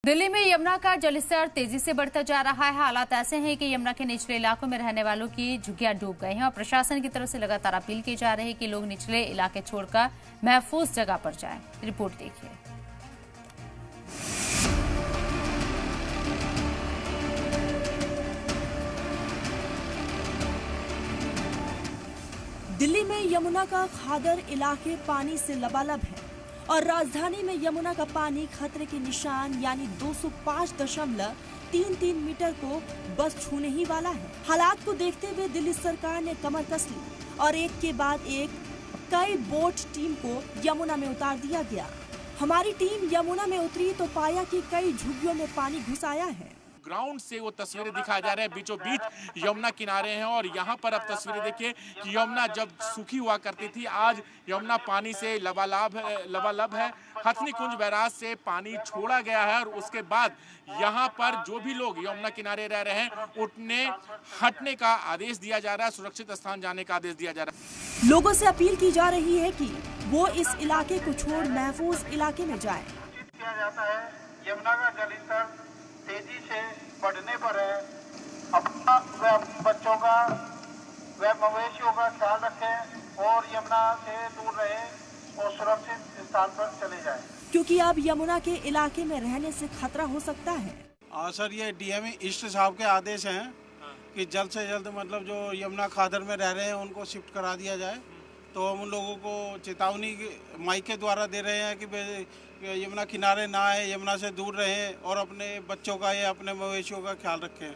दिल्ली में यमुना का जलस्तर तेजी से बढ़ता जा रहा है। हालात ऐसे हैं कि यमुना के निचले इलाकों में रहने वालों की झुग्गियां डूब गई हैं और प्रशासन की तरफ से लगातार अपील की जा रही है कि लोग निचले इलाके छोड़कर महफूज जगह पर जाएं। रिपोर्ट देखिए। दिल्ली में यमुना का खादर इलाके पानी से लबालब है और राजधानी में यमुना का पानी खतरे के निशान यानी 205.33 मीटर को बस छूने ही वाला है। हालात को देखते हुए दिल्ली सरकार ने कमर कस ली और एक के बाद एक कई बोट टीम को यमुना में उतार दिया गया। हमारी टीम यमुना में उतरी तो पाया कि कई झुग्गियों में पानी घुस आया है। ग्राउंड से वो तस्वीरें दिखाई जा रहे हैं, बीचों बीच यमुना किनारे हैं और यहाँ पर अब तस्वीरें देखिए कि यमुना जब सूखी हुआ करती थी, आज यमुना पानी से लबालब है। हथनी कुंज बैराज से पानी छोड़ा गया है और उसके बाद यहाँ पर जो भी लोग यमुना किनारे रह रहे हैं उन्हें हटने का आदेश दिया जा रहा है, सुरक्षित स्थान जाने का आदेश दिया जा रहा है। लोगों से अपील की जा रही है कि वो इस इलाके को छोड़ महफूज इलाके में जाए। किया जाता है यमुना का जलस्तर तेजी से बढ़ने पर है। अपना व बच्चों का व मवेशियों का ख्याल रखें और यमुना से दूर रहें और सुरक्षित स्थान पर चले जाएं। क्योंकि अब यमुना के इलाके में रहने से खतरा हो सकता है। सर, ये डीएम ईस्ट साहब के आदेश हैं कि जल्द से जल्द मतलब जो यमुना खादर में रह रहे हैं उनको शिफ्ट करा दिया जाए। तो हम उन लोगों को चेतावनी माइक के द्वारा दे रहे हैं कि यमुना किनारे ना आए, यमुना से दूर रहें और अपने बच्चों का या अपने मवेशियों का ख्याल रखें।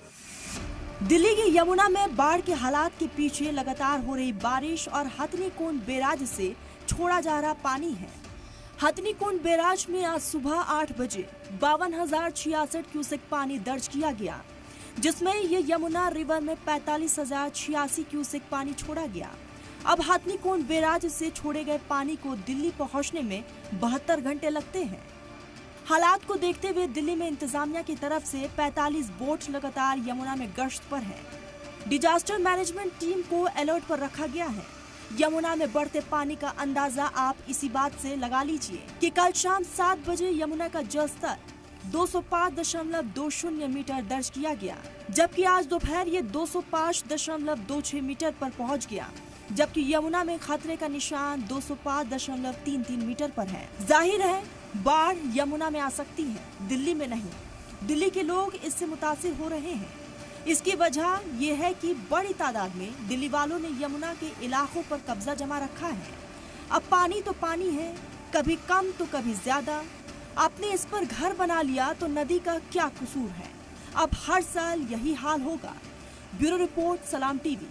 दिल्ली की यमुना में बाढ़ के हालात के पीछे लगातार हो रही बारिश और हथनी कुंड बैराज से छोड़ा जा रहा पानी है। हथनी कुंड बैराज में आज सुबह 8 बजे 52,066 क्यूसेक पानी दर्ज किया गया, जिसमें ये यमुना रिवर में 45,086 क्यूसेक पानी छोड़ा गया। अब हथनी कुंड बैराज से छोड़े गए पानी को दिल्ली पहुंचने में 72 घंटे लगते हैं। हालात को देखते हुए दिल्ली में इंतजामिया की तरफ से 45 बोट लगातार यमुना में गश्त पर है। डिजास्टर मैनेजमेंट टीम को अलर्ट पर रखा गया है। यमुना में बढ़ते पानी का अंदाजा आप इसी बात से लगा लीजिए कि कल शाम 7 बजे यमुना का जलस्तर 205.20 मीटर दर्ज किया गया, जबकि आज दोपहर ये 205.26 मीटर पर पहुंच गया, जबकि यमुना में खतरे का निशान 205.33 मीटर पर है। जाहिर है बाढ़ यमुना में आ सकती है, दिल्ली में नहीं। दिल्ली के लोग इससे मुतासिर हो रहे हैं। इसकी वजह यह है कि बड़ी तादाद में दिल्ली वालों ने यमुना के इलाकों पर कब्जा जमा रखा है। अब पानी तो पानी है, कभी कम तो कभी ज्यादा। आपने इस पर घर बना लिया तो नदी का क्या कसूर है। अब हर साल यही हाल होगा। ब्यूरो रिपोर्ट, सलाम टीवी।